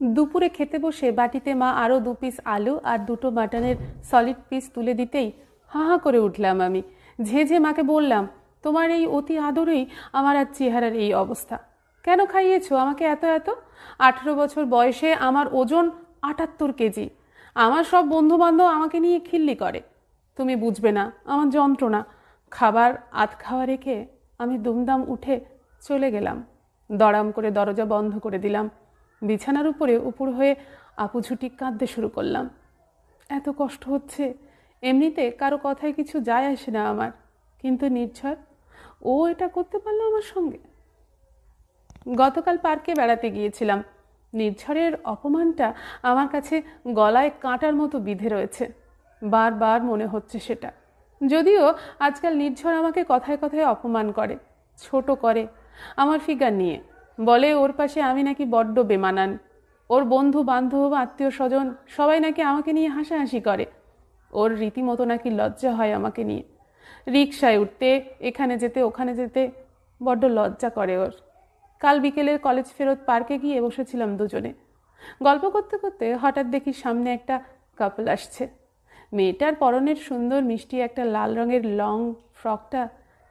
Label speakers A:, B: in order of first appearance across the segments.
A: দুপুরে খেতে বসে বাটিতে মা আরও 2 পিস আলু আর 2টো মাটনের সলিড পিস তুলে দিতেই হা হা করে উঠলাম আমি। ঝেঝে মাকে বললাম, তোমার এই অতি আদরেই আমার আজ চেহারার এই অবস্থা। কেন খাইয়েছো আমাকে এত এত? 18 বছর বয়সে আমার ওজন 78 কেজি। আমার সব বন্ধুবান্ধব আমাকে নিয়ে খিল্লি করে। তুমি বুঝবে না আমার যন্ত্রণা। খাবার আধ খাওয়া রেখে আমি দুমদাম উঠে চলে গেলাম। দড়াম করে দরজা বন্ধ করে দিলাম। বিছানার উপরে উপুর হয়ে আপুঝুটি কাঁদতে শুরু করলাম। এত কষ্ট হচ্ছে। এমনিতে কারো কথায় কিছু যায় আসে না আমার, কিন্তু নির্ঝর, ও এটা করতে পারলো আমার সঙ্গে। গতকাল পার্কে বেড়াতে গিয়েছিলাম। নির্ঝরের অপমানটা আমার কাছে গলায় কাঁটার মতো বিঁধে রয়েছে। বারবার মনে হচ্ছে সেটা। যদিও আজকাল নির্ঝর আমাকে কথায় কথায় অপমান করে, ছোট করে আমার ফিগার নিয়ে। বলে ওর পাশে আমি নাকি বড্ড বেমানান। ওর বন্ধু বান্ধব আত্মীয় স্বজন সবাই নাকি আমাকে নিয়ে হাসাহাসি করে। ওর রীতিমতো নাকি লজ্জা হয় আমাকে নিয়ে। রিকশায় উঠতে, এখানে যেতে ওখানে যেতে বড্ড লজ্জা করে ওর। কাল বিকেলে কলেজ ফেরত পার্কে গিয়ে বসেছিলাম দুজনে। গল্প করতে করতে হঠাৎ দেখি সামনে একটা কাপল আসছে। মেয়েটার পরনের সুন্দর মিষ্টি একটা লাল রঙের লং ফ্রকটা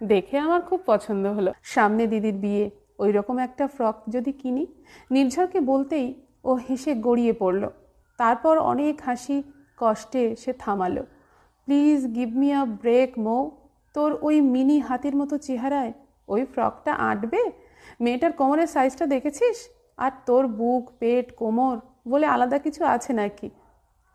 A: দেখে আমার খুব পছন্দ হলো। সামনে দিদির বিয়ে, ওই রকম একটা ফ্রক যদি কিনি। নির্ঝরকে বলতেই ও হেসে গড়িয়ে পড়ল। তারপর অনেক হাসি কষ্টে সে থামালো। Please give me a break Mou. তোর ওই মিনি হাতির মতো চেহারায় ওই ফ্রকটা আঁটবে? মেয়েটার কোমরের সাইজটা দেখেছিস? আর তোর বুক পেট কোমর বলে আলাদা কিছু আছে নাকি?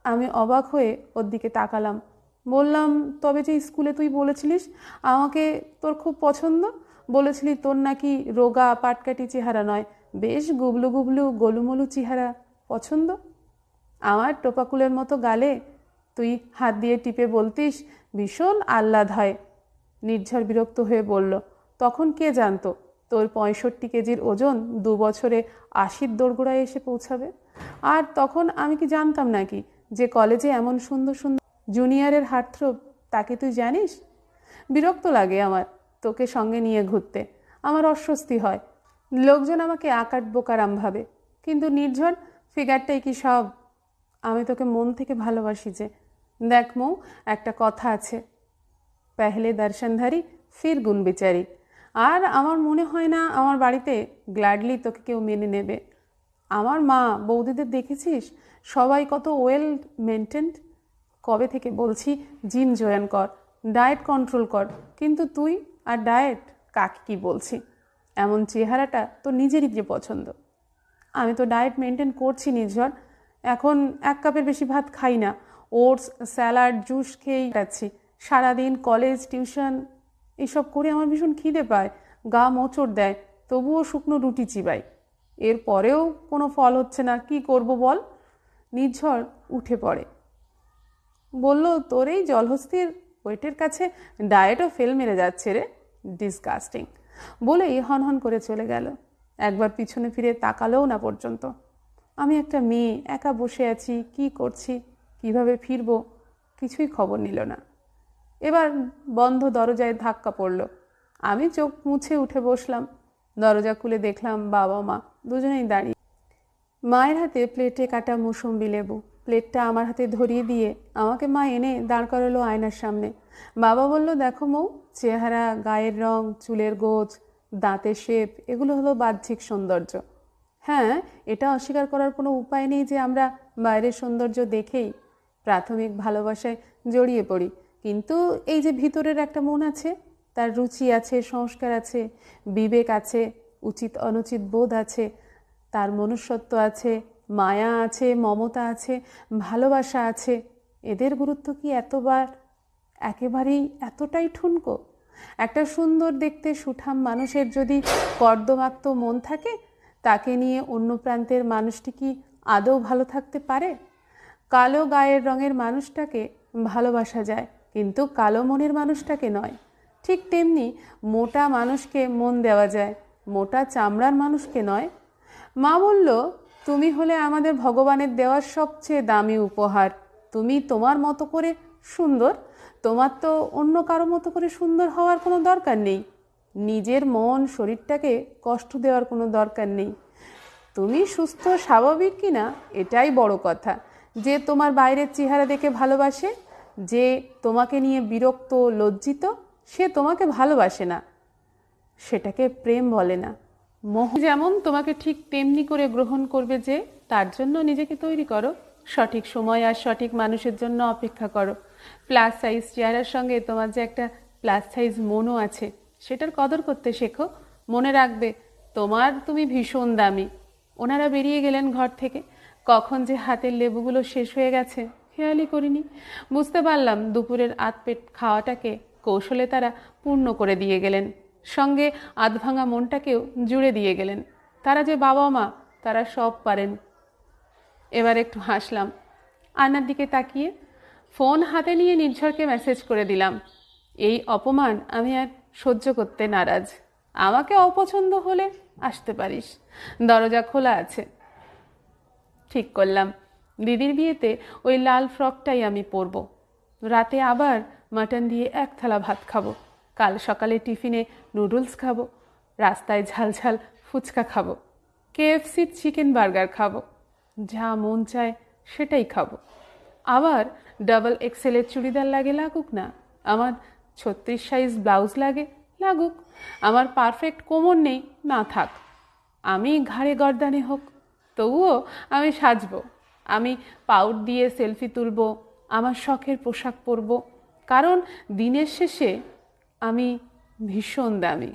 A: আমি অবাক হয়ে ওর দিকে তাকালাম। বললাম, তবে যে স্কুলে তুই বলেছিলিস আমাকে তোর খুব পছন্দ, বলেছিলি তোর নাকি রোগা পাটকাটি চেহারা নয়, বেশ গুবলু গুবলু গোলুমলু চেহারা পছন্দ। আমার টোপাকুলের মতো গালে তুই হাত দিয়ে টিপে বলতিস ভীষণ আহ্লাদ হয়। নির্ঝর বিরক্ত হয়ে বলল, তখন কে জানতো তোর 65 কেজির ওজন 2 বছরে 80-র দোরগোড়ায় এসে পৌঁছাবে? আর তখন আমি কি জানতাম নাকি যে কলেজে এমন সুন্দর সুন্দর জুনিয়রের হার্টথ্রোব, তাকে তুই জানিস? বিরক্ত লাগে আমার তোকে সঙ্গে নিয়ে ঘুরতে। আমার অস্বস্তি হয়। লোকজন আমাকে আকাট বোকারাম ভাবে। কিন্তু নির্ঝর, ফিগারটাই কি সব? আমি তোকে মন থেকে ভালোবাসি যে। দেখ মৌ, একটা কথা আছে, পেহলে দর্শনধারী ফির গুণ বিচারি। আর আমার মনে হয় না আমার বাড়িতে গ্ল্যাডলি তোকে কেউ মেনে নেবে। আমার মা বৌদিদের দেখেছিস, সবাই কত ওয়েল মেনটেন্ড। কবে থেকে বলছি জিম জয়েন কর, ডায়েট কন্ট্রোল কর, কিন্তু তুই আর ডায়েট কাকে কি বলছি? এমন চেহারাটা তো নিজেরই যে পছন্দ। আমি তো ডায়েট মেনটেন করছি নির্ঝর। এখন 1 কাপের বেশি ভাত খাই না। ওটস স্যালাড জুস খেয়েই যাচ্ছি। সারাদিন কলেজ টিউশন এসব করে আমার ভীষণ খিদে পায়, গা মোচড় দেয়, তবুও শুকনো রুটি চিবাই। এরপরেও কোনো ফল হচ্ছে না, কি করব বল? নির্ঝর উঠে পড়ে, বলল, তোর এই জলহস্তির ওয়েটের কাছে ডায়েটও ফেল মেরে যাচ্ছে রে, ডিসগাস্টিং। বলেই হনহন করে চলে গেল। একবার পিছনে ফিরে তাকালেও না পর্যন্ত। আমি একটা মেয়ে, একা বসে আছি, কি করছি, কিভাবে ফিরবো, কিছুই খবর নিল না। এবার বন্ধ দরজায় ধাক্কা পড়ল। আমি চোখ মুছে উঠে বসলাম। দরজা খুলে দেখলাম বাবা মা দুজনেই দাঁড়িয়ে। মায়ের হাতে প্লেটে কাটা মৌসুম্বি লেবু। প্লেটটা আমার হাতে ধরিয়ে দিয়ে আমাকে মা এনে দাঁড় করালো আয়নার সামনে। বাবা বলল, দেখো মৌ, চেহারা, গায়ের রং, চুলের গোছ, দাঁতের শেপ, এগুলো হলো বাহ্যিক সৌন্দর্য। হ্যাঁ, এটা অস্বীকার করার কোনো উপায় নেই যে আমরা বাইরের সৌন্দর্য দেখেই প্রাথমিক ভালোবাসায় জড়িয়ে পড়ি। কিন্তু এই যে ভিতরের একটা মন আছে, তার রুচি আছে, সংস্কার আছে, বিবেক আছে, উচিত অনুচিত বোধ আছে, তার মনুষ্যত্ব আছে, মায়া আছে, মমতা আছে, ভালোবাসা আছে, এদের গুরুত্ব কি একেবারেই এতটাই ঠুনকো? একটা সুন্দর দেখতে সুঠাম মানুষের যদি কর্দমাক্ত মন থাকে, তাকে নিয়ে অন্য প্রান্তের মানুষটি কি আদৌ ভালো থাকতে পারে? কালো গায়ের রঙের মানুষটাকে ভালোবাসা যায়, কিন্তু কালো মনের মানুষটাকে নয়। ঠিক তেমনি মোটা মানুষকে মন দেওয়া যায়, মোটা চামড়ার মানুষকে নয়। মা বলল, তুমি হলে আমাদের ভগবানের দেওয়ার সবচেয়ে দামি উপহার। তুমি তোমার মতো করে সুন্দর, তোমার তো অন্য কারো মতো করে সুন্দর হওয়ার কোনো দরকার নেই। নিজের মন শরীরটাকে কষ্ট দেওয়ার কোনো দরকার নেই। তুমি সুস্থ স্বাভাবিক কিনা এটাই বড় কথা। যে তোমার বাইরের চেহারা দেখে ভালোবাসে, যে তোমাকে নিয়ে বিরক্ত লজ্জিত, সে তোমাকে ভালোবাসে না, সেটাকে প্রেম বলে না। মোহ যেমন তোমাকে ঠিক তেমনি করে গ্রহণ করবে, যে তার জন্য নিজেকে তৈরি করো। সঠিক সময় আর সঠিক মানুষের জন্য অপেক্ষা করো। প্লাস সাইজ চেহারার সঙ্গে তোমার যে একটা প্লাস সাইজ মনও আছে, সেটার কদর করতে শেখো। মনে রাখবে তুমি ভীষণ দামি। ওনারা বেরিয়ে গেলেন ঘর থেকে। কখন যে হাতের লেবুগুলো শেষ হয়ে গেছে খেয়ালই করিনি। বুঝতে পারলাম দুপুরের আধপেট খাওয়াটাকে কৌশলে তারা পূর্ণ করে দিয়ে গেলেন, সঙ্গে আধভাঙা মনটাকেও জুড়ে দিয়ে গেলেন। তারা যে বাবা মা, তারা সব পারেন। এবার একটু হাসলাম আয়নার দিকে তাকিয়ে। ফোন হাতে নিয়ে নির্ঝরকে মেসেজ করে দিলাম, এই অপমান আমি আর সহ্য করতে নারাজ। আমাকে অপছন্দ হলে আসতে পারিস, দরজা খোলা আছে। ঠিক করলাম দিদির বিয়েতে ওই লাল ফ্রকটাই আমি পরব। রাতে আবার মাটন দিয়ে এক থালা ভাত খাবো। কাল সকালে টিফিনে নুডলস খাবো। রাস্তায় ঝালঝাল ফুচকা খাবো। কেএফসির চিকেন বার্গার খাবো। যা মন চায় সেটাই খাবো। আবার ডাবল এক্সেলের চুড়িদার লাগে, লাগুক না। আমার 36 সাইজ ব্লাউজ লাগে, লাগুক। আমার পারফেক্ট কোমর নেই, না থাক। আমি ঘাড়ে গর্দানে হোক, তবুও আমি সাজবো। আমি পাউট দিয়ে সেলফি তুলবো, আমার শখের পোশাক পরবো, কারণ দিনের শেষে আমি ভীষণ দামি।